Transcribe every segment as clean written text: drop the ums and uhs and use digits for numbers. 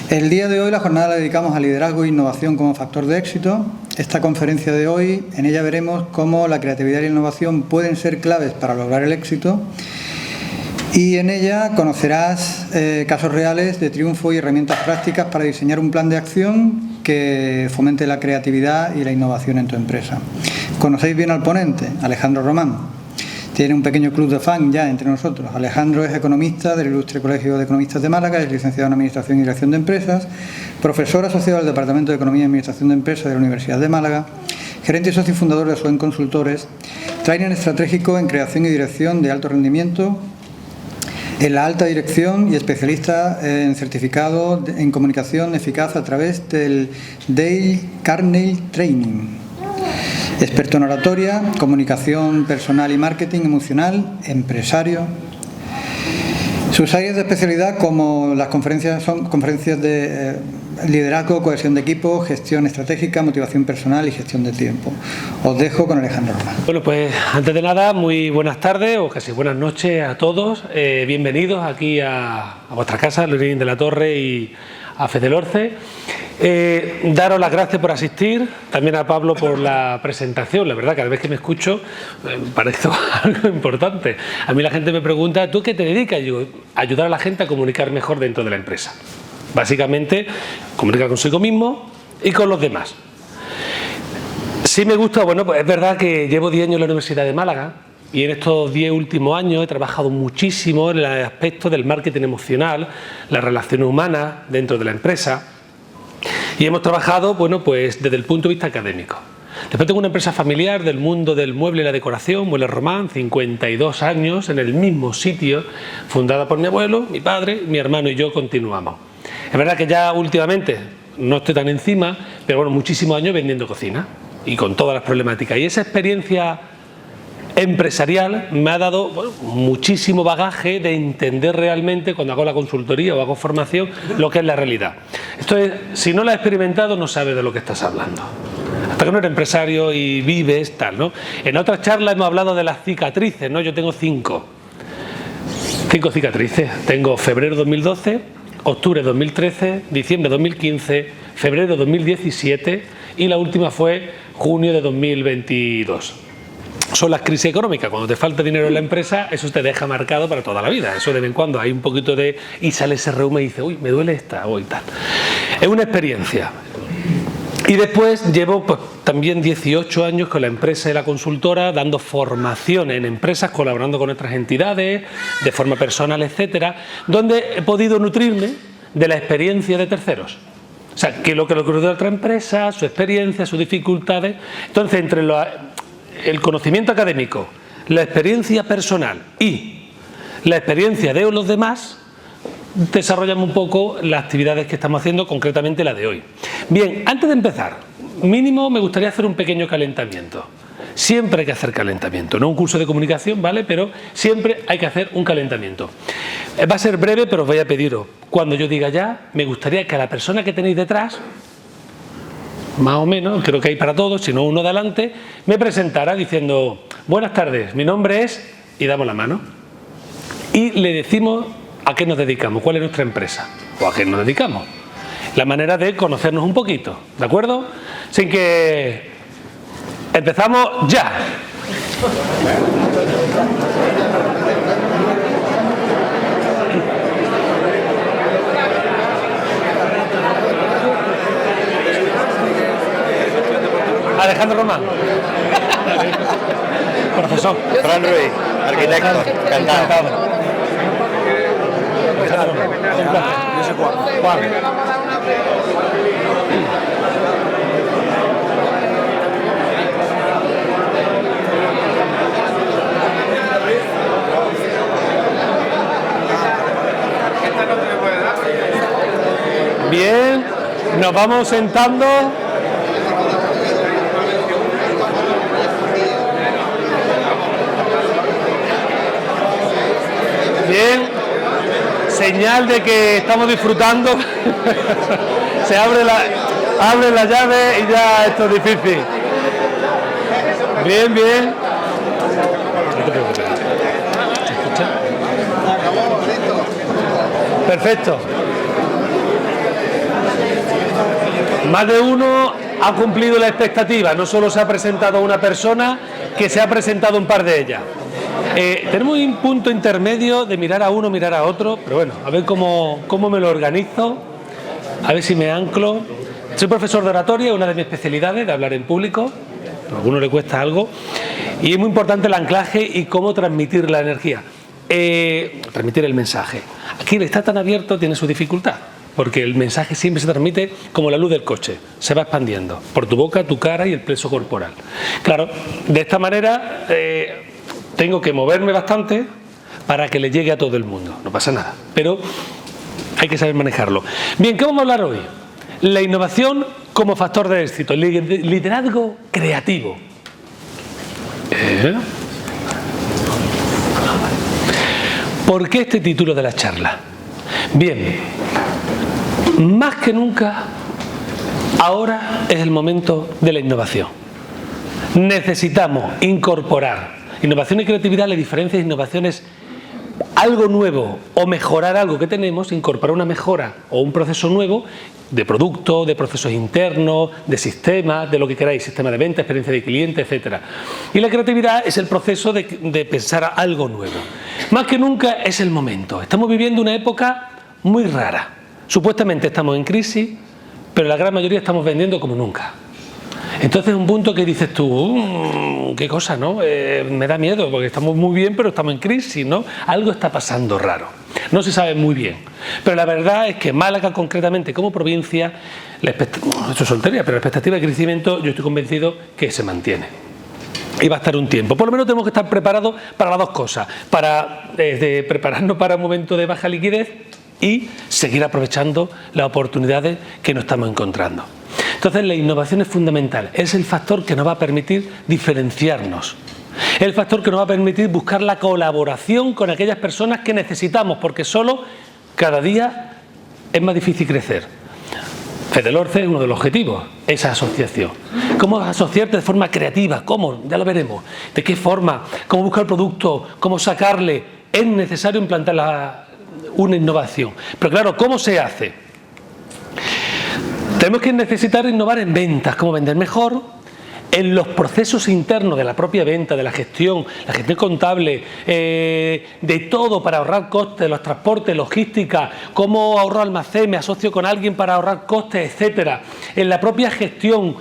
El día de hoy la jornada la dedicamos a liderazgo e innovación como factor de éxito. Esta conferencia de hoy, en ella veremos cómo la creatividad y la innovación pueden ser claves para lograr el éxito, y en ella conocerás casos reales de triunfo y herramientas prácticas para diseñar un plan de acción que fomente la creatividad y la innovación en tu empresa. Conocéis bien al ponente, Alejandro Román. Tiene un pequeño club de fan ya entre nosotros. Alejandro es economista del Ilustre Colegio de Economistas de Málaga, es licenciado en Administración y Dirección de Empresas, profesor asociado del Departamento de Economía y Administración de Empresas de la Universidad de Málaga, gerente y socio fundador de Suen Consultores, trainer estratégico en creación y dirección de alto rendimiento en la alta dirección y especialista en certificado en comunicación eficaz a través del Dale Carnegie Training. Experto en oratoria, comunicación personal y marketing emocional, empresario. Sus áreas de especialidad como las conferencias son conferencias de liderazgo, cohesión de equipo, gestión estratégica, motivación personal y gestión de tiempo. Os dejo con Alejandro Román. Bueno, pues antes de nada, muy buenas tardes o casi buenas noches a todos. Bienvenidos aquí a vuestra casa, Lorín de la Torre y a Fede Lorce. Daros las gracias por asistir, también a Pablo por la presentación. La verdad, cada vez que me escucho parece algo importante. A mí la gente me pregunta, ¿tú qué te dedicas? Y digo, ayudar a la gente a comunicar mejor dentro de la empresa. Básicamente, comunicar consigo mismo y con los demás. Sí me gusta, bueno, pues es verdad que llevo 10 años en la Universidad de Málaga y en estos 10 últimos años he trabajado muchísimo en el aspecto del marketing emocional, las relaciones humanas dentro de la empresa. Y hemos trabajado, bueno, pues desde el punto de vista académico. Después tengo una empresa familiar del mundo del mueble y la decoración, Muebles Román, 52 años en el mismo sitio, fundada por mi abuelo, mi padre, mi hermano y yo continuamos. Es verdad que ya últimamente no estoy tan encima, pero bueno, muchísimos años vendiendo cocina y con todas las problemáticas. Y esa experiencia empresarial me ha dado, bueno, muchísimo bagaje de entender realmente cuando hago la consultoría o hago formación lo que es la realidad. Esto es, si no lo has experimentado no sabes de lo que estás hablando. Hasta que no eres empresario y vives tal, ¿no? En otras charlas hemos hablado de las cicatrices, ¿no? Yo tengo 5 cicatrices. Tengo febrero 2012, octubre 2013, diciembre 2015, febrero 2017 y la última fue junio de 2022. Son las crisis económicas. Cuando te falta dinero en la empresa, eso te deja marcado para toda la vida. Eso de vez en cuando hay un poquito de... y sale ese reuma y dice, uy, me duele esta o tal. Es una experiencia. Y después llevo pues, también 18 años con la empresa y la consultora, dando formación en empresas, colaborando con otras entidades, de forma personal, etcétera, donde he podido nutrirme de la experiencia de terceros. O sea, que lo que ocurrió de otra empresa, su experiencia, sus dificultades. Entonces, entre el conocimiento académico, la experiencia personal y la experiencia de los demás, desarrollamos un poco las actividades que estamos haciendo, concretamente la de hoy. Bien, antes de empezar, mínimo me gustaría hacer un pequeño calentamiento. Siempre hay que hacer calentamiento, no un curso de comunicación, ¿vale? Pero siempre hay que hacer un calentamiento. Va a ser breve, pero os voy a pediros, cuando yo diga ya, me gustaría que a la persona que tenéis detrás, más o menos, creo que hay para todos, si no uno de adelante, me presentara diciendo, buenas tardes, mi nombre es, y damos la mano, y le decimos a qué nos dedicamos, cuál es nuestra empresa, o a qué nos dedicamos. La manera de conocernos un poquito, ¿de acuerdo? Sin que... empezamos ya. Alejandro Román. Profesor. Fran Ruiz, arquitecto. Encantado. Yo soy Juan. Bien, nos vamos sentando. Bien, señal de que estamos disfrutando. Se abre la llave y ya esto es difícil. Bien, bien. No te preocupes. ¿Se escucha? Perfecto. Más de uno ha cumplido la expectativa. No solo se ha presentado una persona, que se ha presentado un par de ellas. Tenemos un punto intermedio de mirar a uno, mirar a otro, pero bueno, a ver cómo me lo organizo, a ver si me anclo. Soy profesor de oratoria, una de mis especialidades, de hablar en público. A alguno le cuesta algo. Y es muy importante el anclaje y cómo transmitir la energía. Transmitir el mensaje. Aquí el estar tan abierto tiene su dificultad, porque el mensaje siempre se transmite como la luz del coche, se va expandiendo por tu boca, tu cara y el plexo corporal. Claro, de esta manera tengo que moverme bastante para que le llegue a todo el mundo. No pasa nada, pero hay que saber manejarlo. Bien, ¿qué vamos a hablar hoy? La innovación como factor de éxito, liderazgo creativo. ¿Por qué este título de la charla? Bien, más que nunca, ahora es el momento de la innovación. Necesitamos incorporar innovación y creatividad. La diferencia de innovación es algo nuevo o mejorar algo que tenemos, incorporar una mejora o un proceso nuevo de producto, de procesos internos, de sistemas, de lo que queráis, sistema de venta, experiencia de cliente, etc. Y la creatividad es el proceso de pensar algo nuevo. Más que nunca es el momento. Estamos viviendo una época muy rara. Supuestamente estamos en crisis, pero la gran mayoría estamos vendiendo como nunca. Entonces un punto que dices tú, qué cosa, ¿no? Me da miedo porque estamos muy bien, pero estamos en crisis, ¿no? Algo está pasando raro. No se sabe muy bien. Pero la verdad es que Málaga, concretamente como provincia, esto es soltería, pero la expectativa de crecimiento yo estoy convencido que se mantiene. Y va a estar un tiempo. Por lo menos tenemos que estar preparados para las dos cosas. Para prepararnos para un momento de baja liquidez y seguir aprovechando las oportunidades que nos estamos encontrando. Entonces la innovación es fundamental, es el factor que nos va a permitir diferenciarnos, es el factor que nos va a permitir buscar la colaboración con aquellas personas que necesitamos, porque solo cada día es más difícil crecer. FEDELORCE es uno de los objetivos, esa asociación. ¿Cómo asociarte de forma creativa? ¿Cómo? Ya lo veremos. ¿De qué forma? ¿Cómo buscar el producto? ¿Cómo sacarle? Es necesario implantar una innovación. Pero claro, ¿cómo se hace? Tenemos que necesitar innovar en ventas, cómo vender mejor, en los procesos internos de la propia venta, de la gestión contable, de todo para ahorrar costes, los transportes, logística, cómo ahorro almacén, me asocio con alguien para ahorrar costes, etcétera. En la propia gestión,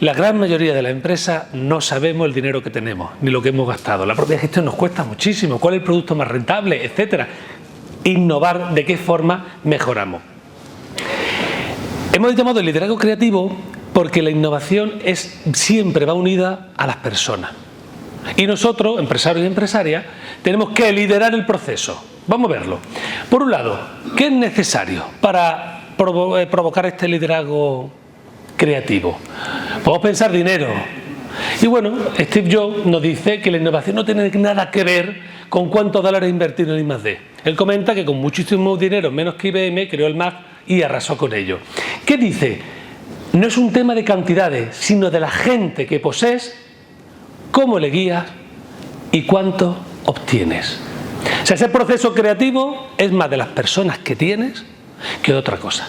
la gran mayoría de las empresas no sabemos el dinero que tenemos, ni lo que hemos gastado. La propia gestión nos cuesta muchísimo, cuál es el producto más rentable, etcétera. Innovar, de qué forma mejoramos. Hemos llamado el liderazgo creativo porque la innovación siempre va unida a las personas. Y nosotros, empresarios y empresarias, tenemos que liderar el proceso. Vamos a verlo. Por un lado, ¿qué es necesario para provocar este liderazgo creativo? Podemos pensar dinero. Y bueno, Steve Jobs nos dice que la innovación no tiene nada que ver con cuántos dólares invertir en I+D. Él comenta que con muchísimo dinero, menos que IBM, creó el Mac y arrasó con ello. ¿Qué dice? No es un tema de cantidades, sino de la gente que posees, cómo le guías y cuánto obtienes. O sea, ese proceso creativo es más de las personas que tienes que de otra cosa.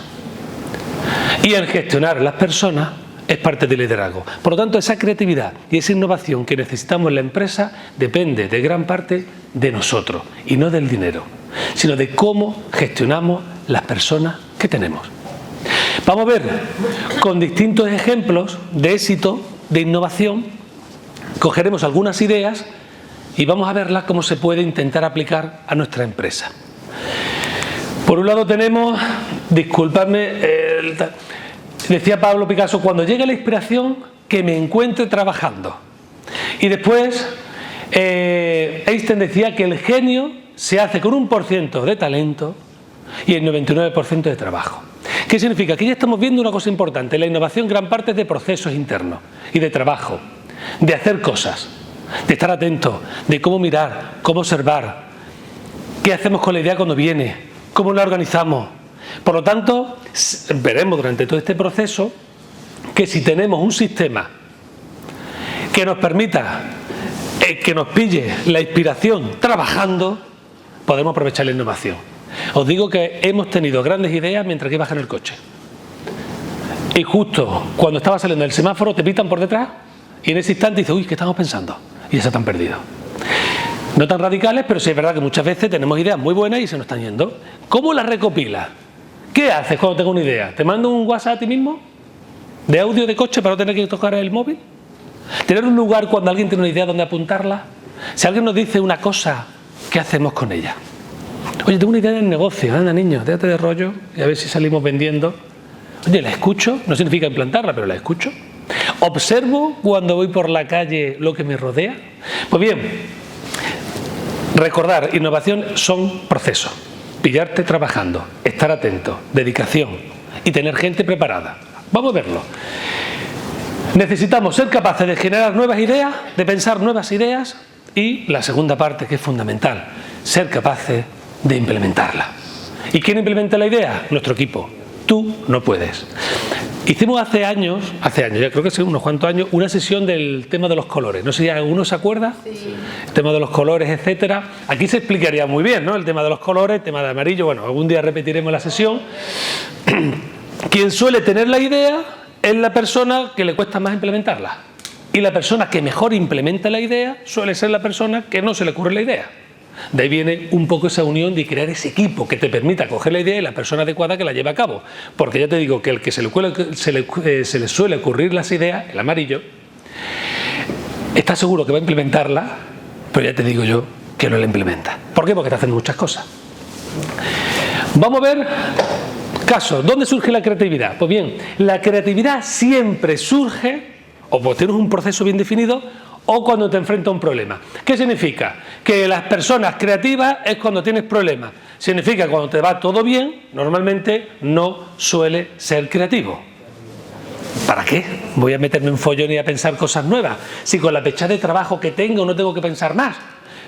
Y el gestionar las personas es parte del liderazgo. Por lo tanto, esa creatividad y esa innovación que necesitamos en la empresa depende de gran parte de nosotros y no del dinero, sino de cómo gestionamos las personas que tenemos. Vamos a ver con distintos ejemplos de éxito, de innovación, cogeremos algunas ideas y vamos a verlas cómo se puede intentar aplicar a nuestra empresa. Por un lado tenemos, disculpadme, decía Pablo Picasso, cuando llegue la inspiración, que me encuentre trabajando. Y después, Einstein decía que el genio se hace con 1% de talento y el 99% de trabajo. ¿Qué significa? Que ya estamos viendo una cosa importante. La innovación gran parte es de procesos internos y de trabajo, de hacer cosas, de estar atentos, de cómo mirar, cómo observar, qué hacemos con la idea cuando viene, cómo la organizamos. Por lo tanto, veremos durante todo este proceso que si tenemos un sistema que nos permita que nos pille la inspiración trabajando, podemos aprovechar la innovación. Os digo que hemos tenido grandes ideas mientras que iba en el coche. y justo cuando estaba saliendo del semáforo te pitan por detrás y en ese instante dices, uy, ¿qué estamos pensando? Y ya se te han perdido. No tan radicales, pero sí es verdad que muchas veces tenemos ideas muy buenas y se nos están yendo. ¿Cómo las recopilas? ¿Qué haces cuando tengo una idea? ¿Te mando un WhatsApp a ti mismo? ¿De audio de coche para no tener que tocar el móvil? ¿Tener un lugar cuando alguien tiene una idea donde apuntarla? Si alguien nos dice una cosa, ¿qué hacemos con ella? Oye, tengo una idea de negocio, anda niño, déjate de rollo y a ver si salimos vendiendo. Oye, la escucho, no significa implantarla, pero la escucho. ¿Observo cuando voy por la calle lo que me rodea? Pues bien, recordar, innovación son procesos. Pillarte trabajando, estar atento, dedicación y tener gente preparada. Vamos a verlo. Necesitamos ser capaces de generar nuevas ideas, de pensar nuevas ideas y la segunda parte, que es fundamental, ser capaces de implementarla. ¿Y quién implementa la idea? Nuestro equipo. Tú no puedes. Hicimos hace años, ya creo que hace unos cuantos años, una sesión del tema de los colores. No sé si alguno se acuerda. Sí. El tema de los colores, etcétera. Aquí se explicaría muy bien, ¿no? El tema de los colores, el tema de amarillo. Bueno, algún día repetiremos la sesión. Quien suele tener la idea es la persona que le cuesta más implementarla. Y la persona que mejor implementa la idea suele ser la persona que no se le ocurre la idea. De ahí viene un poco esa unión de crear ese equipo que te permita coger la idea y la persona adecuada que la lleve a cabo. Porque ya te digo que el que se le suele ocurrir las ideas, el amarillo, está seguro que va a implementarla, pero ya te digo yo que no la implementa. ¿Por qué? Porque está haciendo muchas cosas. Vamos a ver casos. ¿Dónde surge la creatividad? Pues bien, la creatividad siempre surge, o pues tienes un proceso bien definido, o cuando te enfrentas a un problema. ¿Qué significa? Que las personas creativas es cuando tienes problemas. Significa que cuando te va todo bien, normalmente no suele ser creativo. ¿Para qué? Voy a meterme en follón y a pensar cosas nuevas. Si con la fecha de trabajo que tengo no tengo que pensar más.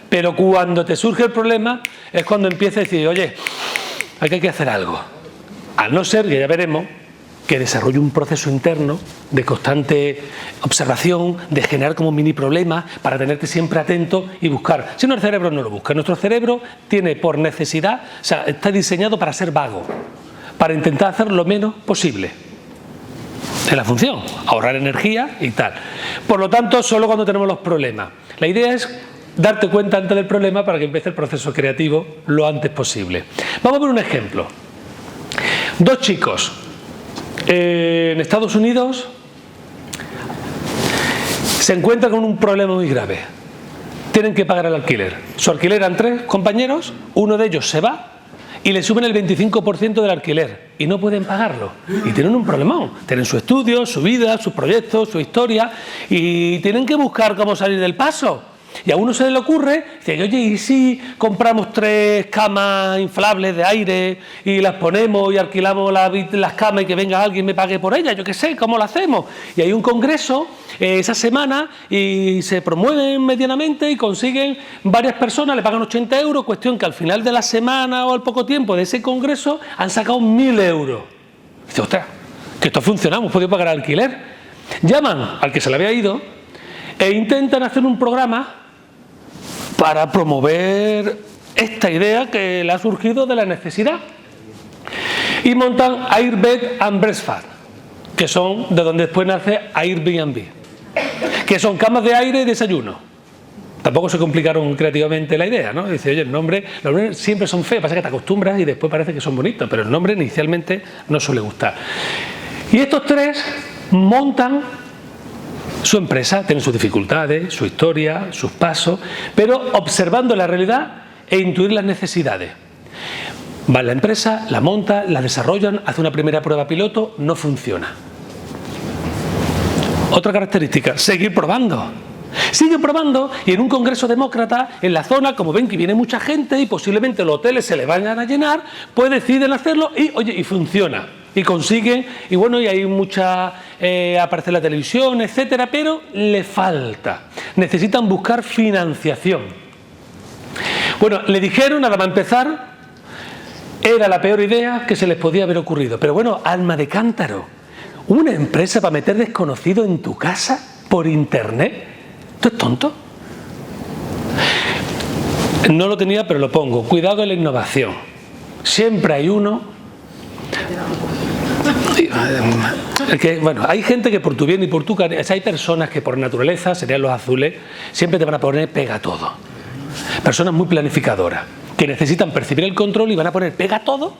Pero cuando te surge el problema es cuando empiezas a decir, oye, aquí hay que hacer algo. A no ser, que ya veremos, que desarrolle un proceso interno de constante observación, de generar como mini problemas para tenerte siempre atento y buscar. Si no, el cerebro no lo busca. Nuestro cerebro tiene por necesidad, o sea, está diseñado para ser vago, para intentar hacer lo menos posible. Es la función, ahorrar energía y tal. Por lo tanto, solo cuando tenemos los problemas. La idea es darte cuenta antes del problema para que empiece el proceso creativo lo antes posible. Vamos a ver un ejemplo. Dos chicos en Estados Unidos se encuentran con un problema muy grave. Tienen que pagar el alquiler. Su alquiler eran 3 compañeros, uno de ellos se va y le suben el 25% del alquiler y no pueden pagarlo. Y tienen un problemón. Tienen su estudio, su vida, sus proyectos, su historia y tienen que buscar cómo salir del paso. Y a uno se le ocurre, dice, oye, ¿y si compramos 3 camas inflables de aire y las ponemos y alquilamos las camas y que venga alguien y me pague por ellas? Yo qué sé, ¿cómo lo hacemos? Y hay un congreso esa semana y se promueven medianamente y consiguen varias personas, le pagan 80 euros, cuestión que al final de la semana o al poco tiempo de ese congreso han sacado 1.000 euros. Dice, ostras, que esto funciona, hemos podido pagar alquiler. Llaman al que se le había ido e intentan hacer un programa para promover esta idea que le ha surgido de la necesidad. Y montan Airbed and Breakfast, que son de donde después nace Airbnb, que son camas de aire y desayuno. Tampoco se complicaron creativamente la idea, ¿no? Dice, oye, los nombres siempre son feos, pasa que te acostumbras y después parece que son bonitos, pero el nombre inicialmente no suele gustar. Y estos 3 montan su empresa, tiene sus dificultades, su historia, sus pasos, pero observando la realidad e intuir las necesidades. Va a la empresa, la monta, la desarrollan, hace una primera prueba piloto, no funciona. Otra característica, seguir probando. Sigue probando y en un congreso demócrata en la zona, como ven que viene mucha gente y posiblemente los hoteles se les vayan a llenar, pues deciden hacerlo y, oye, y funciona. Y consiguen, y bueno, y hay mucha, aparece en la televisión, etcétera, pero le falta. Necesitan buscar financiación. Bueno, le dijeron, nada más empezar, era la peor idea que se les podía haber ocurrido. Pero bueno, alma de cántaro, una empresa para meter desconocido en tu casa por internet, ¿esto es tonto? No lo tenía, pero lo pongo. Cuidado en la innovación. Siempre hay uno Bueno, hay gente que por tu bien y por tu cariño, hay personas que por naturaleza, serían los azules, siempre te van a poner pega todo. Personas muy planificadoras, que necesitan percibir el control y van a poner pega todo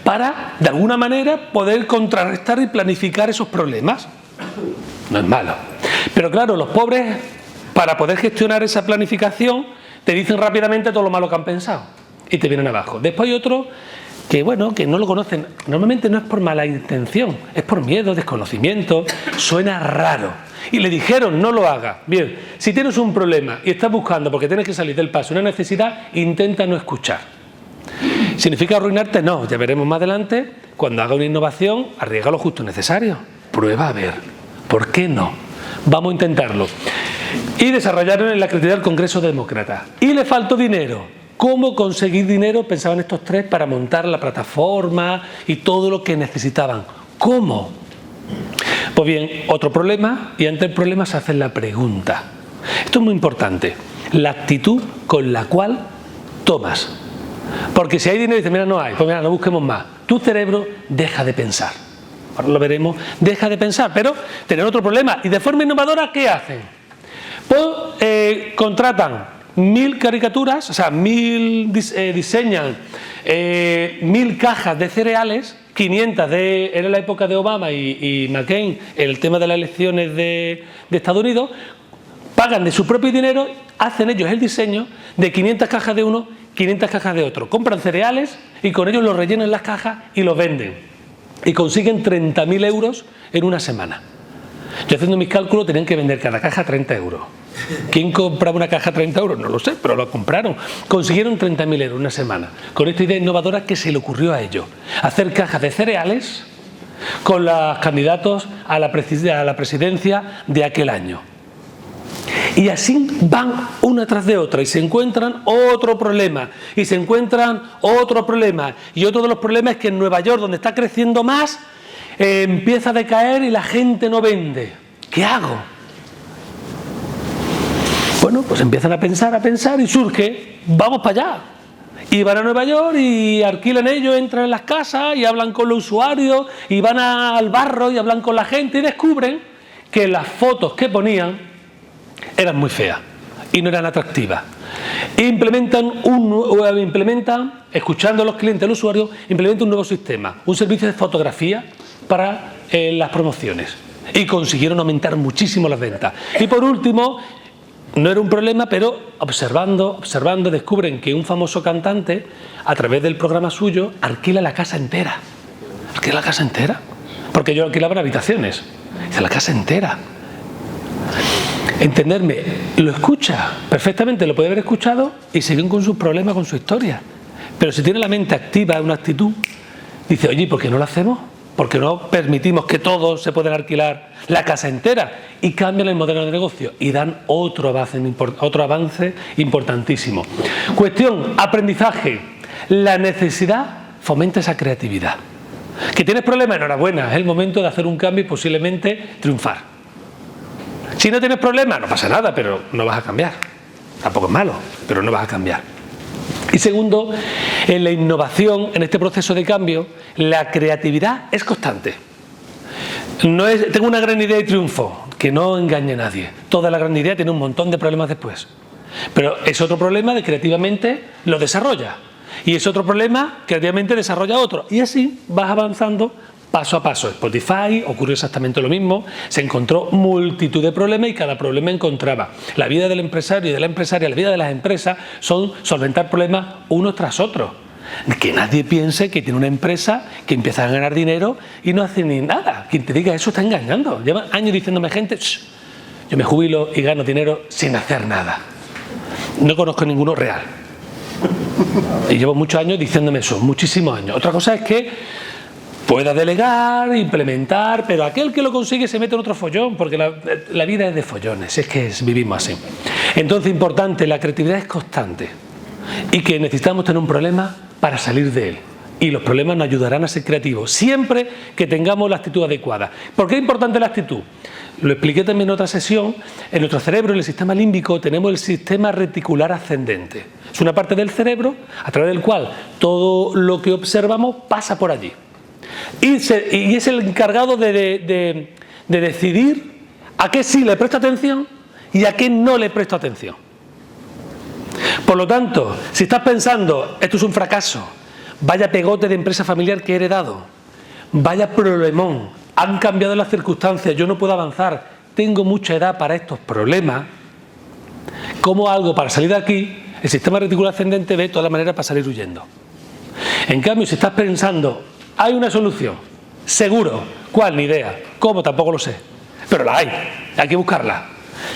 para, de alguna manera, poder contrarrestar y planificar esos problemas. No es malo. Pero claro, los pobres, para poder gestionar esa planificación, te dicen rápidamente todo lo malo que han pensado y te vienen abajo. Después hay otros que, bueno, que no lo conocen. Normalmente no es por mala intención, es por miedo, desconocimiento, suena raro. Y le dijeron, no lo haga. Bien, si tienes un problema y estás buscando, porque tienes que salir del paso, una necesidad, intenta no escuchar. ¿Significa arruinarte? No, ya veremos más adelante. Cuando haga una innovación, arriesga lo justo necesario. Prueba a ver. ¿Por qué no? Vamos a intentarlo. Y desarrollaron en la creatividad del Congreso Demócrata. Y le faltó dinero. ¿Cómo conseguir dinero? Pensaban estos tres para montar la plataforma y todo lo que necesitaban. ¿Cómo? Pues bien, otro problema, y ante el problema se hace la pregunta. Esto es muy importante. La actitud con la cual tomas. Porque si hay dinero y dices, mira, no hay, pues mira, no busquemos más. Tu cerebro deja de pensar. Ahora lo veremos, deja de pensar, pero tienen otro problema. Y de forma innovadora, ¿qué hacen? Pues contratan 1000 caricaturas, o sea, diseñan 1000 cajas de cereales, 500 era la época de Obama y McCain, el tema de las elecciones de Estados Unidos, pagan de su propio dinero, hacen ellos el diseño de 500 cajas de uno, 500 cajas de otro, compran cereales y con ellos los rellenan las cajas y los venden y consiguen 30.000 euros en una semana. Yo haciendo mis cálculos tenían que vender cada caja 30 euros. ¿Quién compraba una caja a 30 euros? No lo sé, pero lo compraron. Consiguieron 30.000 euros una semana con esta idea innovadora que se le ocurrió a ellos. Hacer cajas de cereales con los candidatos a la presidencia de aquel año. Y así van una tras de otra y se encuentran otro problema y se encuentran otro problema. Y otro de los problemas es que en Nueva York, donde está creciendo más, empieza a decaer y la gente no vende. ¿Qué hago? Bueno, pues empiezan a pensar y surge, vamos para allá. Y van a Nueva York y alquilan ellos, entran en las casas y hablan con los usuarios y van al barro y hablan con la gente y descubren que las fotos que ponían eran muy feas y no eran atractivas. Implementan, escuchando a los clientes, al usuario, implementan un nuevo sistema, un servicio de fotografía para las promociones. Y consiguieron aumentar muchísimo las ventas. Y por último, no era un problema, pero observando, descubren que un famoso cantante, a través del programa suyo, alquila la casa entera. ¿Alquila la casa entera? Porque ellos alquilaban habitaciones. Dice, la casa entera. Entenderme, lo escucha perfectamente, lo puede haber escuchado y siguen con sus problemas, con su historia. Pero si tiene la mente activa, una actitud, dice, oye, ¿por qué no lo hacemos? ¿Por qué no permitimos que todos se puedan alquilar la casa entera? Y cambian el modelo de negocio y dan otro avance importantísimo. Cuestión, aprendizaje. La necesidad fomenta esa creatividad. ¿Que tienes problemas? Enhorabuena, es el momento de hacer un cambio y posiblemente triunfar. Si no tienes problemas, no pasa nada, pero no vas a cambiar. Tampoco es malo, pero no vas a cambiar. Y segundo, en la innovación, en este proceso de cambio, la creatividad es constante. Tengo una gran idea y triunfo, que no engañe a nadie. Toda la gran idea tiene un montón de problemas después. Pero es otro problema de creativamente lo desarrolla. Y es otro problema, creativamente desarrolla otro. Y así vas avanzando paso a paso. Spotify ocurrió exactamente lo mismo, se encontró multitud de problemas y cada problema encontraba. La vida del empresario y de la empresaria, la vida de las empresas son solventar problemas uno tras otro. Que nadie piense que tiene una empresa que empieza a ganar dinero y no hace ni nada. Quien te diga eso está engañando. Llevan años diciéndome gente, yo me jubilo y gano dinero sin hacer nada. No conozco ninguno real. Y llevo muchos años diciéndome eso, muchísimos años. Otra cosa es que pueda delegar, implementar, pero aquel que lo consigue se mete en otro follón, porque la vida es de follones, es que vivimos así. Entonces, importante, la creatividad es constante y que necesitamos tener un problema para salir de él. Y los problemas nos ayudarán a ser creativos, siempre que tengamos la actitud adecuada. ¿Por qué es importante la actitud? Lo expliqué también en otra sesión. En nuestro cerebro, en el sistema límbico, tenemos el sistema reticular ascendente. Es una parte del cerebro a través del cual todo lo que observamos pasa por allí. y es el encargado de decidir a qué sí le presto atención y a qué no le presto atención. Por lo tanto, si estás pensando, esto es un fracaso, vaya pegote de empresa familiar que he heredado, vaya problemón, han cambiado las circunstancias, yo no puedo avanzar, tengo mucha edad para estos problemas, ¿cómo algo para salir de aquí? El sistema reticular ascendente ve todas las maneras para salir huyendo. En cambio, si estás pensando, hay una solución, seguro, ¿cuál? Ni idea, ¿cómo? Tampoco lo sé, pero la hay que buscarla.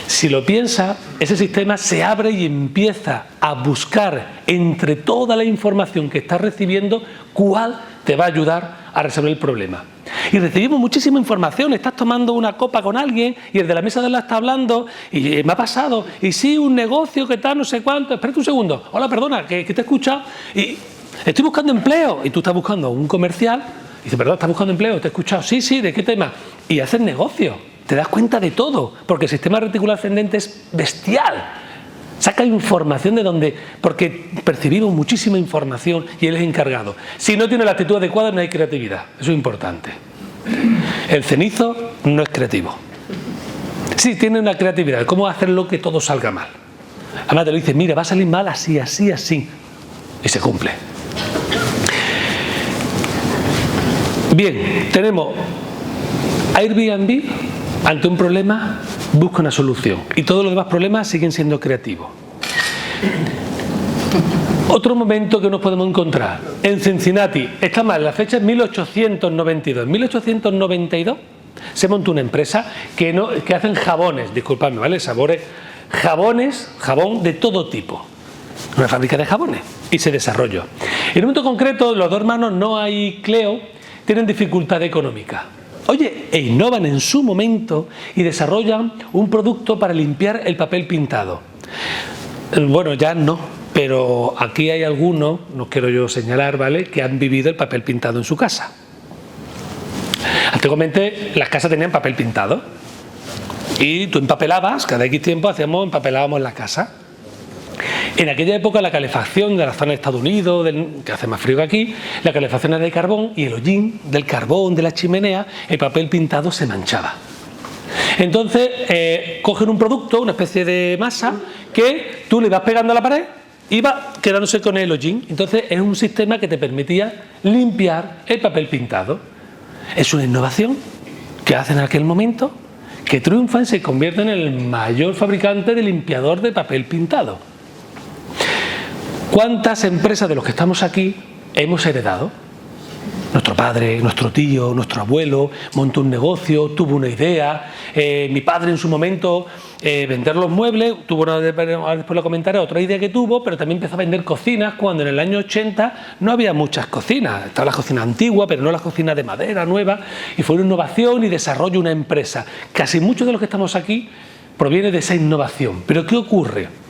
Si lo piensas, ese sistema se abre y empieza a buscar entre toda la información que estás recibiendo cuál te va a ayudar a resolver el problema. Y recibimos muchísima información, estás tomando una copa con alguien y el de la mesa de al lado está hablando y me ha pasado, y sí, un negocio que tal, no sé cuánto, espérate un segundo, hola, perdona, que te he escuchado y estoy buscando empleo, y tú estás buscando un comercial, y dices, perdón, ¿estás buscando empleo? Te he escuchado, sí, ¿de qué tema? Y haces negocio. Te das cuenta de todo, porque el sistema reticular ascendente es bestial. Saca información de donde, porque percibimos muchísima información y él es encargado. Si no tiene la actitud adecuada, no hay creatividad. Eso es importante. El cenizo no es creativo. Sí, tiene una creatividad. ¿Cómo hacerlo que todo salga mal? Además te lo dice, mira, va a salir mal así, así, así. Y se cumple. Bien, tenemos Airbnb. Ante un problema, busca una solución. Y todos los demás problemas siguen siendo creativos. Otro momento que nos podemos encontrar. En Cincinnati, está mal, la fecha es 1892. En 1892 se montó una empresa que hacen jabones, disculpadme, ¿vale? Jabón de todo tipo. Una fábrica de jabones. Y se desarrolló. En un momento concreto, los dos hermanos, Noah y Cleo, tienen dificultad económica. Oye, e innovan en su momento y desarrollan un producto para limpiar el papel pintado. Bueno, ya no, pero aquí hay algunos, no quiero yo señalar, ¿vale?, que han vivido el papel pintado en su casa. Antiguamente las casas tenían papel pintado y tú empapelabas, cada X tiempo empapelábamos la casa. En aquella época la calefacción de la zona de Estados Unidos, que hace más frío que aquí, la calefacción era de carbón y el hollín del carbón de la chimenea, el papel pintado se manchaba. Entonces cogen un producto, una especie de masa, que tú le vas pegando a la pared y va quedándose con el hollín. Entonces es un sistema que te permitía limpiar el papel pintado. Es una innovación que hacen en aquel momento, que triunfan y se convierten en el mayor fabricante de limpiador de papel pintado. ¿Cuántas empresas de los que estamos aquí hemos heredado? Nuestro padre, nuestro tío, nuestro abuelo montó un negocio, tuvo una idea. Mi padre en su momento vender los muebles, después lo comentaré, otra idea que tuvo, pero también empezó a vender cocinas cuando en el año 80 no había muchas cocinas. Estaba la cocina antigua, pero no las cocinas de madera nueva, y fue una innovación y desarrollo una empresa. Casi muchos de los que estamos aquí proviene de esa innovación. ¿Pero qué ocurre?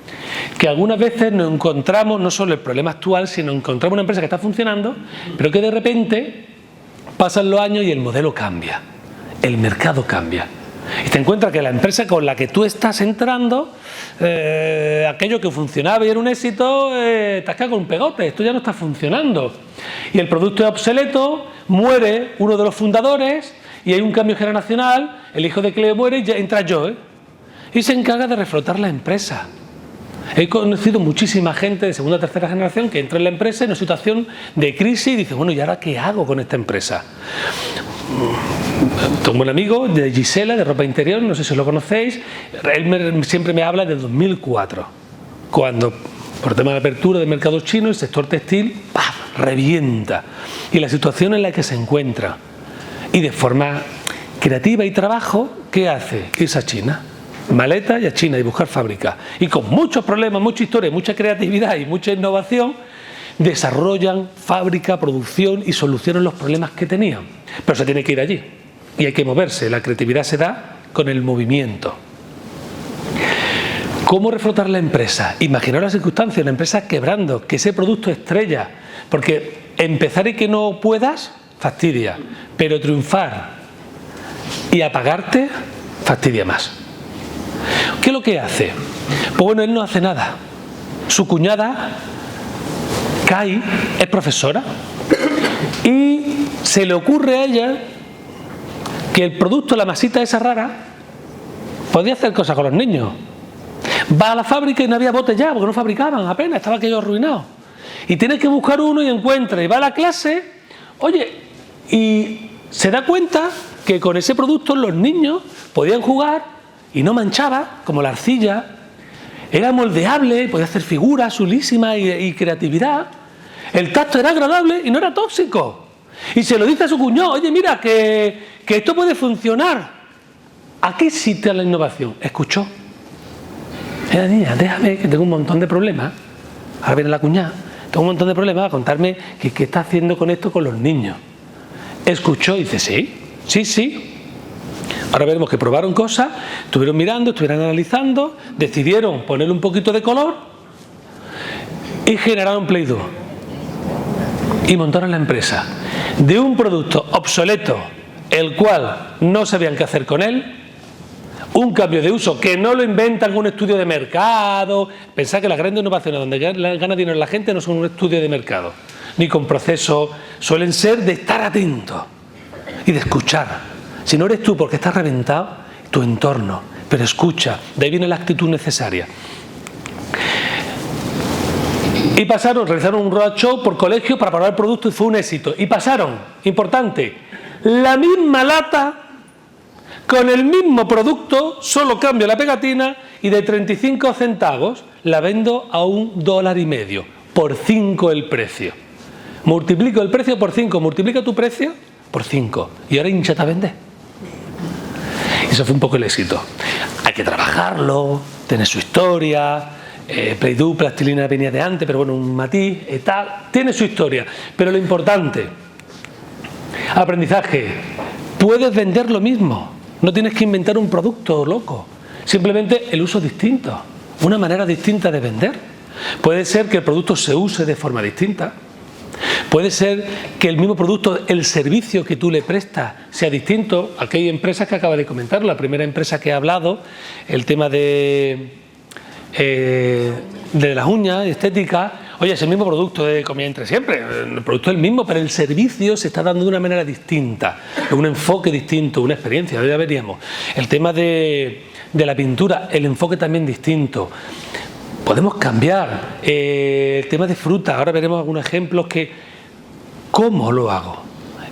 Que algunas veces nos encontramos no solo el problema actual, sino encontramos una empresa que está funcionando, pero que de repente pasan los años y el modelo cambia, el mercado cambia. Y te encuentras que la empresa con la que tú estás entrando, aquello que funcionaba y era un éxito, te has quedado con un pegote, esto ya no está funcionando. Y el producto es obsoleto, muere uno de los fundadores y hay un cambio generacional, el hijo de Cleo muere y ya entra Joe, y se encarga de reflotar la empresa. He conocido muchísima gente de segunda o tercera generación que entra en la empresa en una situación de crisis y dice, bueno, ¿y ahora qué hago con esta empresa? Tengo un amigo de Gisela, de ropa interior, no sé si lo conocéis, él siempre me habla de 2004, cuando por tema de apertura del mercado chino el sector textil ¡paf!, revienta, y la situación en la que se encuentra, y de forma creativa y trabajo, ¿qué hace? Irse a China. Maleta y a China y buscar fábrica, y con muchos problemas, mucha historia, mucha creatividad y mucha innovación desarrollan fábrica, producción y solucionan los problemas que tenían, pero se tiene que ir allí y hay que moverse. La creatividad se da con el movimiento. ¿Cómo reflotar la empresa? Imaginaos las circunstancias, la empresa quebrando, que ese producto estrella, porque empezar y que no puedas fastidia, pero triunfar y apagarte fastidia más. ¿Qué es lo que hace? Pues bueno, él no hace nada. Su cuñada, Kai, es profesora Y se le ocurre a ella que el producto, la masita esa rara, podía hacer cosas con los niños. Va a la fábrica y no había botes ya, porque no fabricaban apenas, estaba aquello arruinado. Y tiene que buscar uno y encuentra, y va a la clase, oye, y se da cuenta que con ese producto los niños podían jugar y no manchaba, como la arcilla, era moldeable, podía hacer figuras chulísimas y creatividad. El tacto era agradable y no era tóxico. Y se lo dice a su cuñado, oye, mira, que esto puede funcionar. Aquí sí está la innovación. Escuchó. Mira, niña, déjame, que tengo un montón de problemas. Ahora viene la cuñada. Tengo un montón de problemas a contarme qué está haciendo con esto con los niños. Escuchó y dice, sí. Ahora veremos que probaron cosas, estuvieron mirando, estuvieron analizando, decidieron ponerle un poquito de color y generaron Play-Doh. Y montaron la empresa de un producto obsoleto, el cual no sabían qué hacer con él, un cambio de uso que no lo inventa algún estudio de mercado. Pensad que las grandes innovaciones donde gana dinero la gente no son un estudio de mercado, ni con procesos, suelen ser de estar atento y de escuchar. Si no eres tú porque estás reventado, tu entorno, pero escucha, de ahí viene la actitud necesaria. Y realizaron un roadshow por colegios para probar el producto y fue un éxito. Y pasaron, importante, la misma lata con el mismo producto, solo cambio la pegatina y de 35 centavos la vendo a $1,50, por 5 el precio. Multiplico el precio por 5, multiplica tu precio por 5 y ahora hinchate a vender. Y eso fue un poco el éxito. Hay que trabajarlo, tiene su historia. Play-Doh, plastilina venía de antes, pero bueno, un matiz, tal, tiene su historia. Pero lo importante, aprendizaje, puedes vender lo mismo, no tienes que inventar un producto loco, simplemente el uso distinto, una manera distinta de vender. Puede ser que el producto se use de forma distinta, puede ser que el mismo producto, el servicio que tú le prestas sea distinto. Aquí hay empresas que acaba de comentar, la primera empresa que ha hablado, el tema de las uñas, estética. Oye, es el mismo producto de comida entre siempre, el producto es el mismo, pero el servicio se está dando de una manera distinta, un enfoque distinto, una experiencia, ya veríamos. El tema de la pintura, el enfoque también distinto. Podemos cambiar. El tema de fruta, ahora veremos algunos ejemplos que... ¿Cómo lo hago?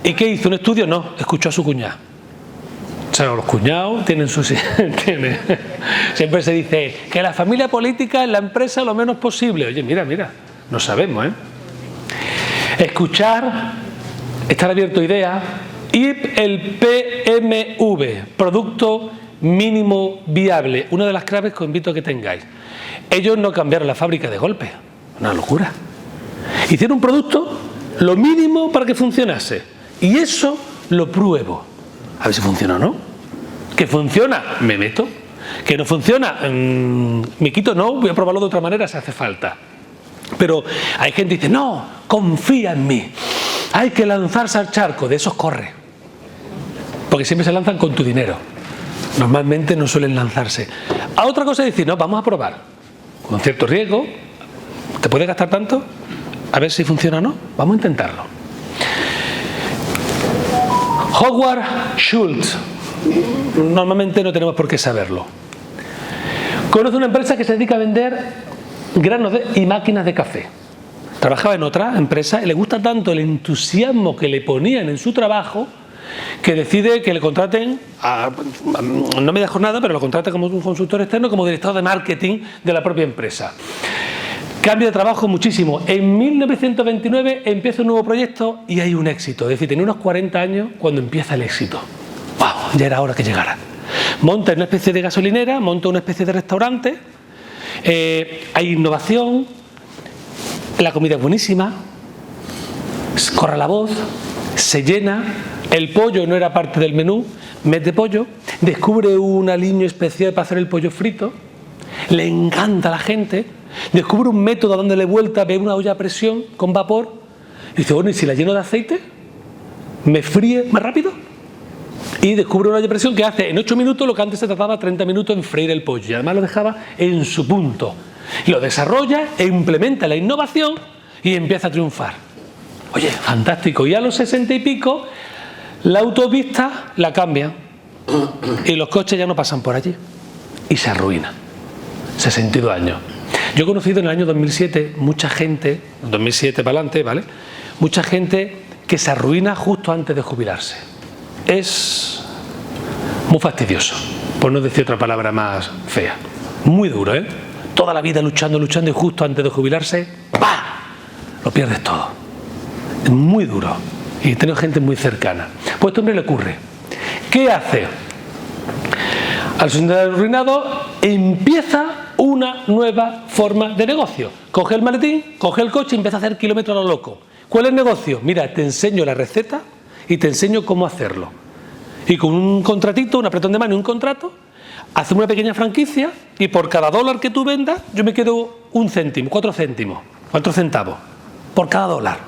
¿Y qué hizo? ¿Un estudio? No, escuchó a su cuñada. O sea, los cuñados tienen su... Siempre se dice que la familia política en la empresa lo menos posible. Oye, mira, no sabemos, Escuchar, estar abierto a ideas. Y el PMV, Producto Mínimo Viable, una de las claves que os invito a que tengáis. Ellos no cambiaron la fábrica de golpe, una locura. Hicieron un producto lo mínimo para que funcionase. Y eso lo pruebo. A ver si funciona o no. Que funciona, me meto. Que no funciona, me quito, no, voy a probarlo de otra manera si hace falta. Pero hay gente que dice, no, confía en mí. Hay que lanzarse al charco, de esos corre. Porque siempre se lanzan con tu dinero. Normalmente no suelen lanzarse. A otra cosa es decir, no, vamos a probar. Con cierto riesgo, ¿te puede gastar tanto? A ver si funciona o no, vamos a intentarlo. Howard Schultz. Normalmente no tenemos por qué saberlo. Conoce una empresa que se dedica a vender granos y máquinas de café. Trabajaba en otra empresa y le gusta tanto el entusiasmo que le ponían en su trabajo que decide que le contraten, no media jornada, pero lo contrata como un consultor externo, como director de marketing de la propia empresa. Cambia de trabajo muchísimo. En 1929 empieza un nuevo proyecto y hay un éxito. Es decir, tenía unos 40 años cuando empieza el éxito. ¡Wow! Ya era hora que llegara. Monta una especie de gasolinera, monta una especie de restaurante, hay innovación, la comida es buenísima, corre la voz, se llena, el pollo no era parte del menú, mete pollo, descubre un aliño especial para hacer el pollo frito, le encanta a la gente, descubre un método dándole vuelta, ve una olla a presión con vapor, y dice, bueno, ¿y si la lleno de aceite? ¿Me fríe más rápido? Y descubre una olla de presión que hace en 8 minutos lo que antes se tardaba 30 minutos en freír el pollo. Y además lo dejaba en su punto. Lo desarrolla e implementa la innovación y empieza a triunfar. Oye, fantástico. Y a los 60 y pico, la autopista la cambian y los coches ya no pasan por allí y se arruina. 62 años. Yo he conocido en el año 2007 mucha gente, 2007 para adelante, ¿vale? Mucha gente que se arruina justo antes de jubilarse. Es muy fastidioso, por no decir otra palabra más fea. Muy duro, ¿eh? Toda la vida luchando y justo antes de jubilarse, ¡pah!, lo pierdes todo. Es muy duro. Y he tenido gente muy cercana. Pues a este hombre le ocurre. ¿Qué hace? Al sentirse arruinado, empieza una nueva forma de negocio. Coge el maletín, coge el coche y empieza a hacer kilómetros a lo loco. ¿Cuál es el negocio? Mira, te enseño la receta y te enseño cómo hacerlo. Y con un contratito, un apretón de mano y un contrato, hacemos una pequeña franquicia y por cada dólar que tú vendas, yo me quedo 1 céntimo, 4 céntimos, 4 centavos, por cada dólar.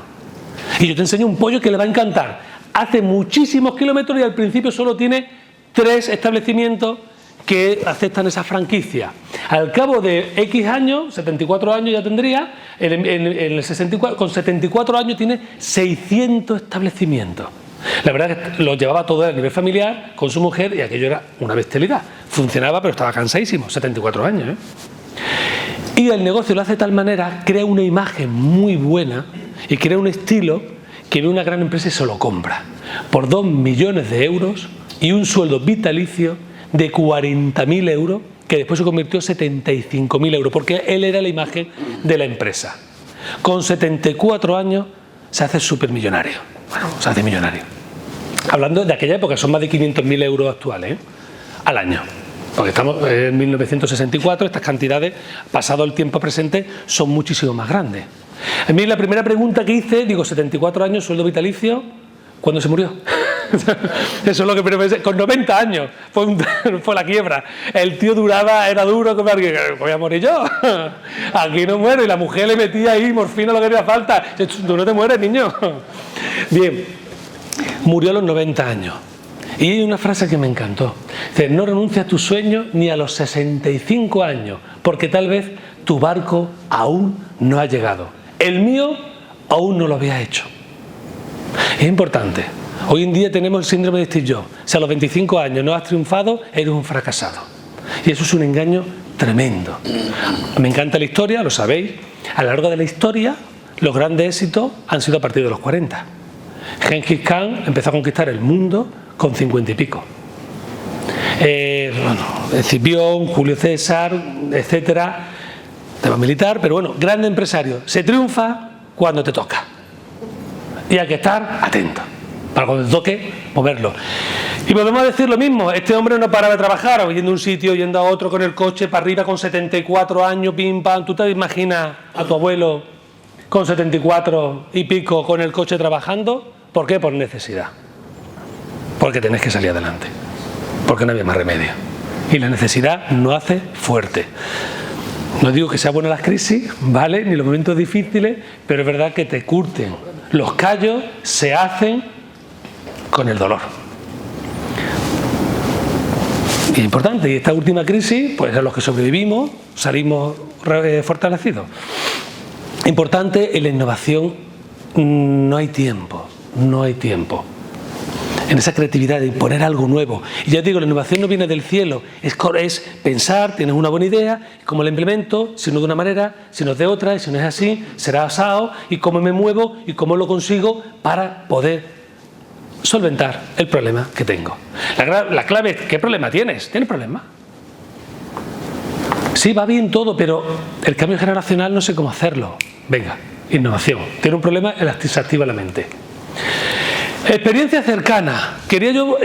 Y yo te enseño un pollo que le va a encantar. Hace muchísimos kilómetros y al principio solo tiene 3 establecimientos que aceptan esa franquicia. Al cabo de X años, 74 años ya tendría, en el 64, con 74 años tiene 600 establecimientos. La verdad es que lo llevaba todo a nivel familiar con su mujer y aquello era una bestialidad. Funcionaba, pero estaba cansadísimo, 74 años, ¿eh? Y el negocio lo hace de tal manera, crea una imagen muy buena y crea un estilo que ve una gran empresa y se lo compra por 2 millones de euros y un sueldo vitalicio de 40.000 euros, que después se convirtió en 75.000 euros, porque él era la imagen de la empresa. Con 74 años se hace supermillonario. Bueno, se hace millonario. Hablando de aquella época, son más de 500.000 euros actuales, ¿eh?, al año. Porque estamos en 1964, estas cantidades, pasado el tiempo presente, son muchísimo más grandes. A mí la primera pregunta que hice, digo, 74 años, sueldo vitalicio, ¿cuándo se murió? Eso es lo que primero pensé. Con 90 años fue la quiebra. El tío era duro, como alguien, voy a morir yo. Aquí no muero. Y la mujer le metía ahí morfina lo que haría falta. Tú no te mueres, niño. Bien, murió a los 90 años. Y hay una frase que me encantó. Dice, no renuncies a tus sueños ni a los 65 años, porque tal vez tu barco aún no ha llegado. El mío aún no lo había hecho. Es importante. Hoy en día tenemos el síndrome de Steve Jobs. Si a los 25 años no has triunfado, eres un fracasado. Y eso es un engaño tremendo. Me encanta la historia, lo sabéis. A lo largo de la historia, los grandes éxitos han sido a partir de los 40. Gengis Khan empezó a conquistar el mundo con 50 y pico. Escipión, Julio César, etcétera. Tema militar, pero bueno, grande empresario. Se triunfa cuando te toca. Y hay que estar atento para cuando te toque moverlo. Y podemos decir lo mismo, este hombre no paraba de trabajar, yendo a un sitio, yendo a otro con el coche, para arriba con 74 años, pim pam. ¿Tú te imaginas a tu abuelo con 74 y pico con el coche trabajando? ¿Por qué? Por necesidad. Porque tenés que salir adelante. Porque no había más remedio. Y la necesidad no hace fuerte. No digo que sea buena las crisis, ¿vale?, ni los momentos difíciles, pero es verdad que te curten. Los callos se hacen con el dolor. Y es importante, y esta última crisis, pues a los que sobrevivimos, salimos fortalecidos. Importante, en la innovación no hay tiempo, no hay tiempo. En esa creatividad de imponer algo nuevo. Y ya digo, la innovación no viene del cielo, es pensar, tienes una buena idea, cómo la implemento, si no de una manera, si no es de otra, y si no es así, será asado, y cómo me muevo, y cómo lo consigo para poder solventar el problema que tengo. La clave es, ¿qué problema tienes? ¿Tienes problema? Sí, va bien todo, pero el cambio generacional no sé cómo hacerlo. Venga, innovación. Tiene un problema, se activa la mente. Experiencia cercana. Quería yo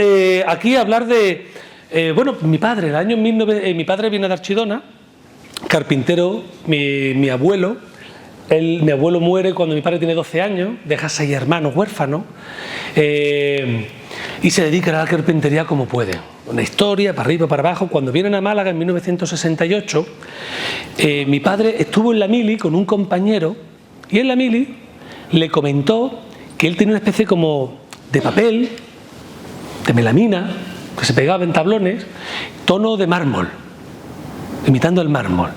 aquí hablar de, mi padre. El año 1900, mi padre viene de Archidona, carpintero, mi abuelo. Mi abuelo muere cuando mi padre tiene 12 años, deja 6 hermanos huérfanos y se dedica a la carpintería como puede. Una historia, para arriba, para abajo. Cuando vienen a Málaga en 1968, mi padre estuvo en la mili con un compañero y en la mili le comentó que él tenía una especie como de papel, de melamina, que se pegaba en tablones, tono de mármol, imitando el mármol.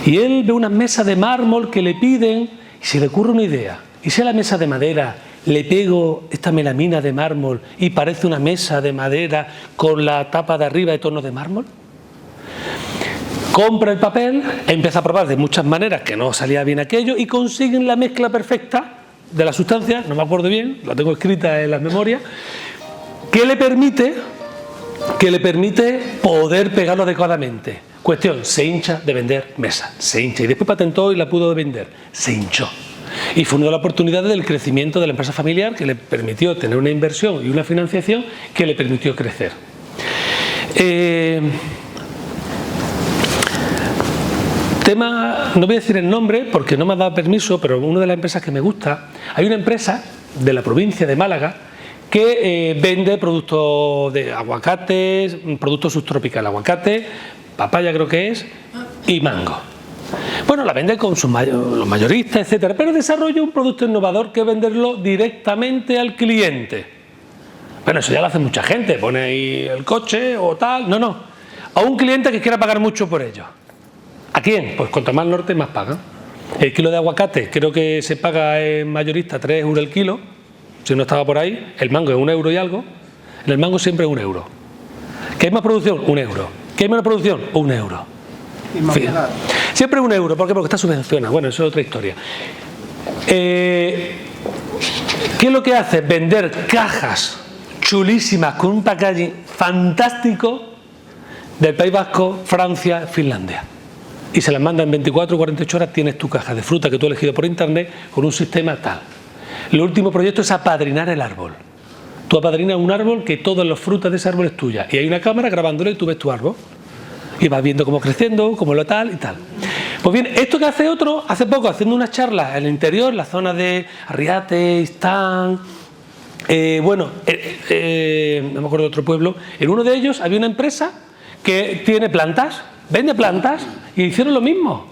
Y él ve unas mesas de mármol que le piden y se le ocurre una idea. ¿y si a la mesa de madera le pego esta melamina de mármol y parece una mesa de madera con la tapa de arriba de tono de mármol? Compra el papel, empieza a probar de muchas maneras que no salía bien aquello y consiguen la mezcla perfecta de la sustancia, no me acuerdo bien, la tengo escrita en las memorias, que le permite poder pegarlo adecuadamente. Cuestión, se hincha de vender mesas, se hincha, y después patentó y la pudo vender, se hinchó. Y fue una de las oportunidades del crecimiento de la empresa familiar que le permitió tener una inversión y una financiación que le permitió crecer. Tema, no voy a decir el nombre porque no me ha dado permiso, pero una de las empresas que me gusta, hay una empresa de la provincia de Málaga que vende productos de aguacates, productos subtropicales, aguacate, papaya creo que es, y mango. Bueno, la vende con los mayoristas, etcétera, pero desarrolla un producto innovador que es venderlo directamente al cliente. Bueno, eso ya lo hace mucha gente, pone ahí el coche o tal, no, a un cliente que quiera pagar mucho por ello. ¿A quién? Pues cuanto más norte más pagan. El kilo de aguacate creo que se paga en mayorista 3 euros el kilo, si no estaba por ahí. El mango es 1 euro y algo. En el mango siempre es 1 euro. ¿Que hay más producción? 1 euro. ¿Que hay menos producción? 1 euro. Siempre 1 euro. ¿Por qué? Porque está subvencionado. Bueno, eso es otra historia. ¿Qué es lo que hace? Vender cajas chulísimas con un packaging fantástico del País Vasco, Francia, Finlandia. Y se las manda en 24 o 48 horas, tienes tu caja de fruta que tú has elegido por internet con un sistema tal. El último proyecto es apadrinar el árbol. Tú apadrinas un árbol que todas las frutas de ese árbol es tuya. Y hay una cámara grabándolo y tú ves tu árbol. Y vas viendo cómo creciendo, cómo lo tal y tal. Pues bien, esto que hace otro, hace poco, haciendo unas charlas en el interior, en la zona de Arriate, Istán, no me acuerdo de otro pueblo, en uno de ellos había una empresa que tiene plantas, vende plantas, y hicieron lo mismo.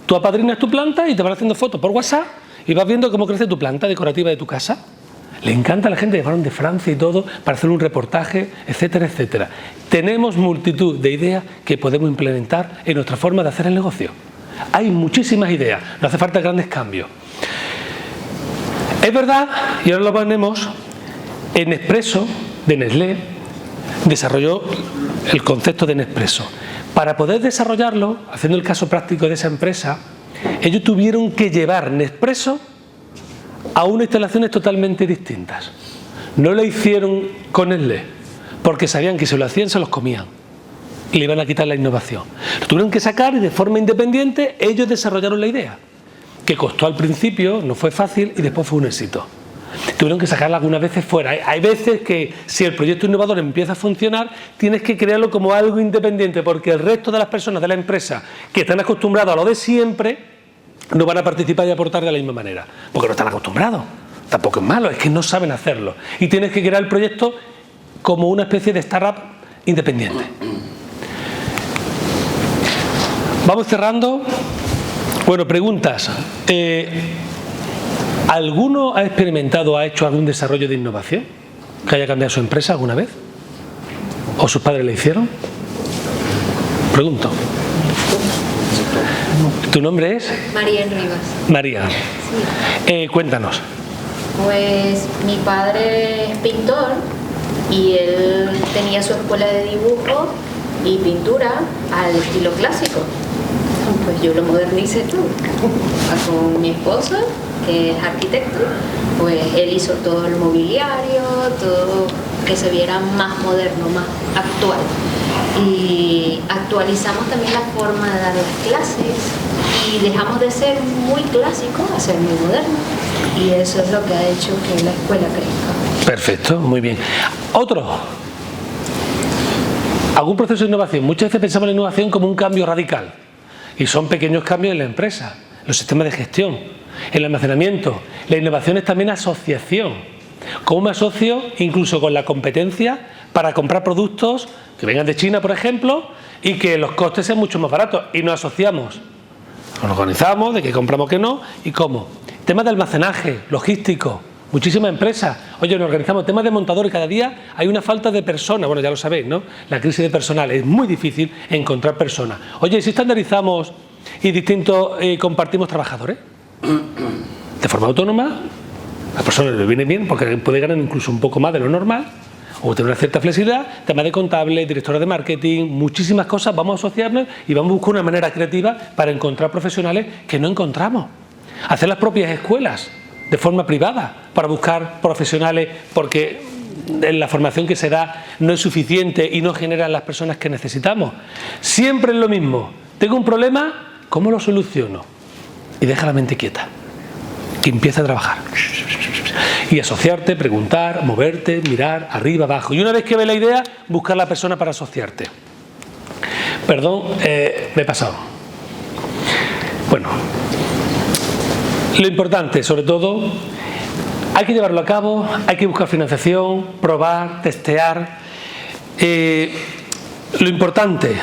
Tú apadrinas tu planta y te van haciendo fotos por WhatsApp y vas viendo cómo crece tu planta decorativa de tu casa. Le encanta a la gente, llevaron de Francia y todo para hacer un reportaje, etcétera, etcétera. Tenemos multitud de ideas que podemos implementar en nuestra forma de hacer el negocio. Hay muchísimas ideas, no hace falta grandes cambios. Es verdad, y ahora lo ponemos, en Nespresso, de Nestlé, desarrolló el concepto de Nespresso. Para poder desarrollarlo, haciendo el caso práctico de esa empresa, ellos tuvieron que llevar Nespresso a unas instalaciones totalmente distintas. No lo hicieron con Nestlé, porque sabían que si lo hacían se los comían y le iban a quitar la innovación. Lo tuvieron que sacar y de forma independiente ellos desarrollaron la idea, que costó al principio, no fue fácil y después fue un éxito. Tuvieron que sacarla algunas veces fuera. Hay veces que si el proyecto innovador empieza a funcionar, tienes que crearlo como algo independiente, porque el resto de las personas de la empresa que están acostumbrados a lo de siempre no van a participar y aportar de la misma manera, porque no están acostumbrados. Tampoco es malo, es que no saben hacerlo. Y tienes que crear el proyecto como una especie de startup independiente. Vamos cerrando. Bueno, preguntas. ¿Alguno ha experimentado, ha hecho algún desarrollo de innovación que haya cambiado su empresa alguna vez? ¿O sus padres le hicieron? Pregunto. ¿Tu nombre es? María Rivas. María. Sí. Cuéntanos. Pues mi padre es pintor y él tenía su escuela de dibujo y pintura al estilo clásico. Pues yo lo modernicé todo. Con mi esposo, que es arquitecto, pues él hizo todo el mobiliario, todo que se viera más moderno, más actual. Y actualizamos también la forma de dar las clases y dejamos de ser muy clásicos a ser muy modernos. Y eso es lo que ha hecho que la escuela crezca. Perfecto, muy bien. Otro. ¿Algún proceso de innovación? Muchas veces pensamos en la innovación como un cambio radical. Y son pequeños cambios en la empresa, los sistemas de gestión, el almacenamiento. La innovación es también asociación. ¿Cómo me asocio incluso con la competencia para comprar productos que vengan de China, por ejemplo, y que los costes sean mucho más baratos? Y nos asociamos. Nos organizamos de qué compramos, qué no y cómo. Temas de almacenaje, logístico. Muchísimas empresas. Oye, nos organizamos temas de montadores. Cada día hay una falta de personas. Bueno, ya lo sabéis, ¿no? La crisis de personal. Es muy difícil encontrar personas. Oye, si estandarizamos y distintos compartimos trabajadores. de forma autónoma, a la persona le viene bien porque puede ganar incluso un poco más de lo normal, o tener una cierta flexibilidad, temas de contable, directora de marketing, muchísimas cosas, vamos a asociarnos y vamos a buscar una manera creativa para encontrar profesionales que no encontramos. Hacer las propias escuelas de forma privada para buscar profesionales porque la formación que se da no es suficiente y no genera las personas que necesitamos. Siempre es lo mismo. Tengo un problema, ¿cómo lo soluciono? Y deja la mente quieta. Que empiece a trabajar. Y asociarte, preguntar, moverte, mirar, arriba, abajo. Y una vez que ve la idea, buscar la persona para asociarte. Perdón, me he pasado. Bueno, lo importante, sobre todo, hay que llevarlo a cabo, hay que buscar financiación, probar, testear. Lo importante,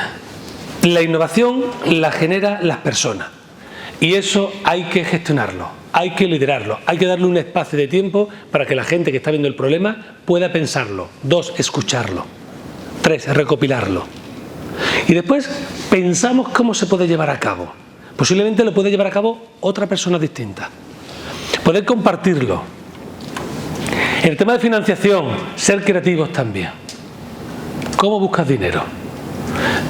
la innovación la genera las personas. Y eso hay que gestionarlo, hay que liderarlo, hay que darle un espacio de tiempo para que la gente que está viendo el problema pueda pensarlo. 2, escucharlo. 3, recopilarlo. Y después pensamos cómo se puede llevar a cabo. Posiblemente lo puede llevar a cabo otra persona distinta. Poder compartirlo. En el tema de financiación, ser creativos también. ¿Cómo buscas dinero?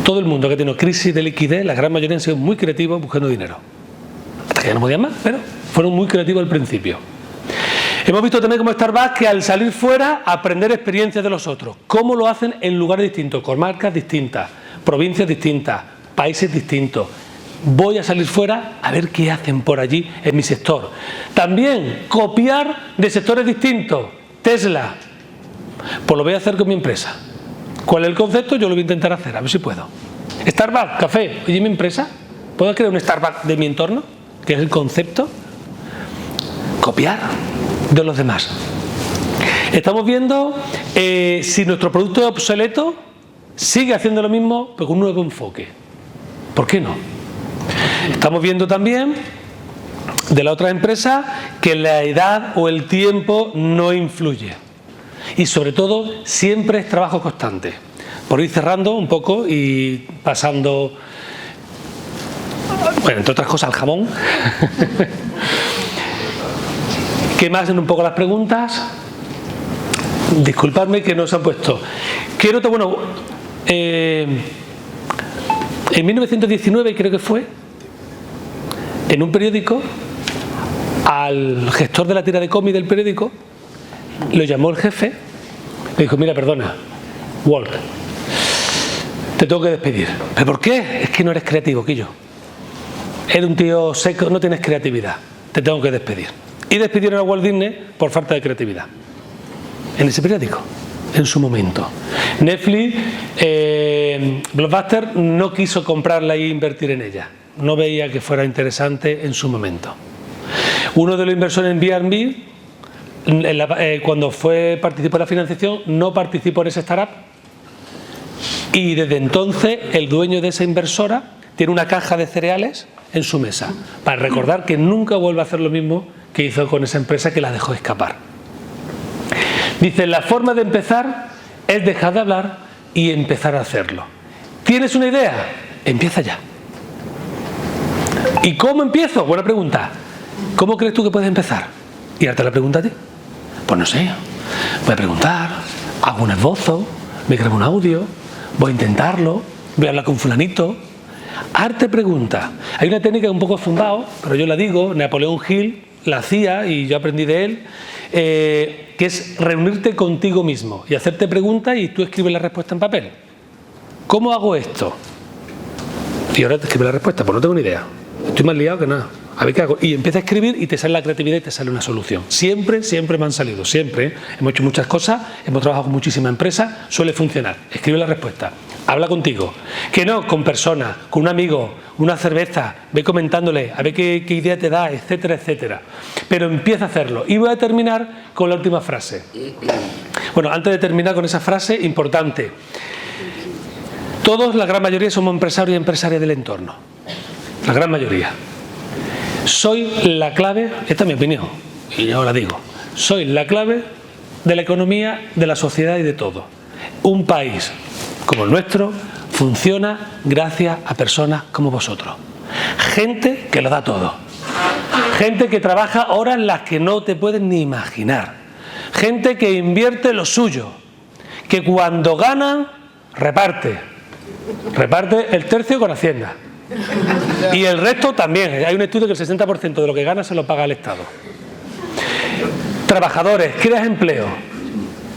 Todo el mundo que ha tenido crisis de liquidez, la gran mayoría han sido muy creativos buscando dinero. Hasta que ya no podían más, pero fueron muy creativos al principio. Hemos visto también como Starbucks que al salir fuera, aprender experiencias de los otros. Cómo lo hacen en lugares distintos, con marcas distintas, provincias distintas, países distintos. Voy a salir fuera a ver qué hacen por allí en mi sector. También copiar de sectores distintos. Tesla, pues lo voy a hacer con mi empresa. ¿Cuál es el concepto? Yo lo voy a intentar hacer, a ver si puedo. Starbucks, café, oye, mi empresa, ¿puedo crear un Starbucks de mi entorno? Que es el concepto. Copiar de los demás. Estamos viendo si nuestro producto es obsoleto, sigue haciendo lo mismo, pero con un nuevo enfoque. ¿Por qué no? Estamos viendo también de la otra empresa que la edad o el tiempo no influye. Y sobre todo, siempre es trabajo constante. Por ir cerrando un poco y pasando, bueno, entre otras cosas, al jamón. ¿Qué más en un poco las preguntas? Disculpadme que no se han puesto. Quiero, bueno, en 1919 creo que fue, en un periódico, al gestor de la tira de cómic del periódico, lo llamó el jefe, le dijo, mira, perdona, Walt, te tengo que despedir. ¿Pero por qué? Es que no eres creativo, Quillo. Eres un tío seco, no tienes creatividad, te tengo que despedir. Y despidieron a Walt Disney por falta de creatividad. En ese periódico, en su momento. Netflix, Blockbuster no quiso comprarla e invertir en ella. No veía que fuera interesante en su momento. Uno de los inversores en B&B, cuando participó en la financiación, no participó en esa startup. Y desde entonces el dueño de esa inversora tiene una caja de cereales en su mesa para recordar que nunca vuelva a hacer lo mismo que hizo con esa empresa que la dejó escapar. Dice, la forma de empezar es dejar de hablar y empezar a hacerlo. ¿Tienes una idea? Empieza ya. ¿Y cómo empiezo? Buena pregunta. ¿Cómo crees tú que puedes empezar? Y ahora te la pregunta a ti. Pues no sé. Voy a preguntar, hago un esbozo, me grabo un audio, voy a intentarlo, voy a hablar con fulanito. Arte pregunta. Hay una técnica un poco zumbao, pero yo la digo, Napoleón Hill la hacía y yo aprendí de él, que es reunirte contigo mismo y hacerte preguntas y tú escribes la respuesta en papel. ¿Cómo hago esto? Y ahora te escribes la respuesta, pues no tengo ni idea. Estoy más liado que nada. A ver qué hago. Y empieza a escribir y te sale la creatividad y te sale una solución. Siempre me han salido, siempre. Hemos hecho muchas cosas, hemos trabajado con muchísimas empresas, suele funcionar. Escribe la respuesta, habla contigo. Que no, con personas, con un amigo, una cerveza, ve comentándole, a ver qué idea te da, etcétera, etcétera. Pero empieza a hacerlo. Y voy a terminar con la última frase. Bueno, antes de terminar con esa frase, importante. Todos, la gran mayoría, somos empresarios y empresarias del entorno. La gran mayoría. Soy la clave, esta es mi opinión, y yo la digo, soy la clave de la economía, de la sociedad y de todo. Un país como el nuestro funciona gracias a personas como vosotros. Gente que lo da todo. Gente que trabaja horas las que no te puedes ni imaginar. Gente que invierte lo suyo. Que cuando ganan, reparte. Reparte el tercio con Hacienda. Y el resto también. Hay un estudio que el 60% de lo que gana se lo paga el Estado. Trabajadores, creas empleo.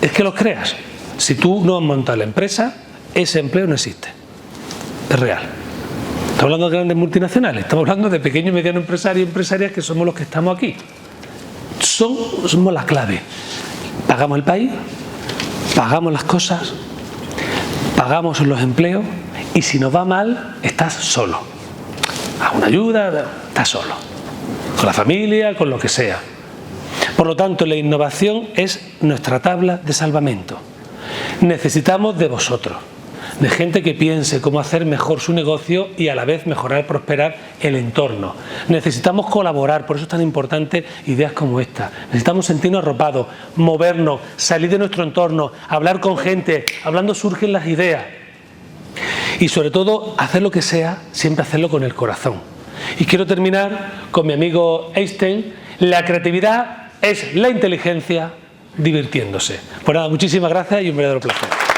Es que los creas. Si tú no montas la empresa, ese empleo no existe. Es real. Estamos hablando de grandes multinacionales, estamos hablando de pequeños y medianos empresarios y empresarias que somos los que estamos aquí. Somos la clave. Pagamos el país, pagamos las cosas, pagamos los empleos y si nos va mal, estás solo. A una ayuda, estás solo. Con la familia, con lo que sea. Por lo tanto, la innovación es nuestra tabla de salvamento. Necesitamos de vosotros, de gente que piense cómo hacer mejor su negocio y a la vez mejorar, prosperar el entorno. Necesitamos colaborar, por eso es tan importante ideas como esta. Necesitamos sentirnos arropados, movernos, salir de nuestro entorno, hablar con gente, hablando surgen las ideas. Y sobre todo, hacer lo que sea, siempre hacerlo con el corazón. Y quiero terminar con mi amigo Einstein: la creatividad es la inteligencia divirtiéndose. Pues nada, muchísimas gracias y un verdadero placer.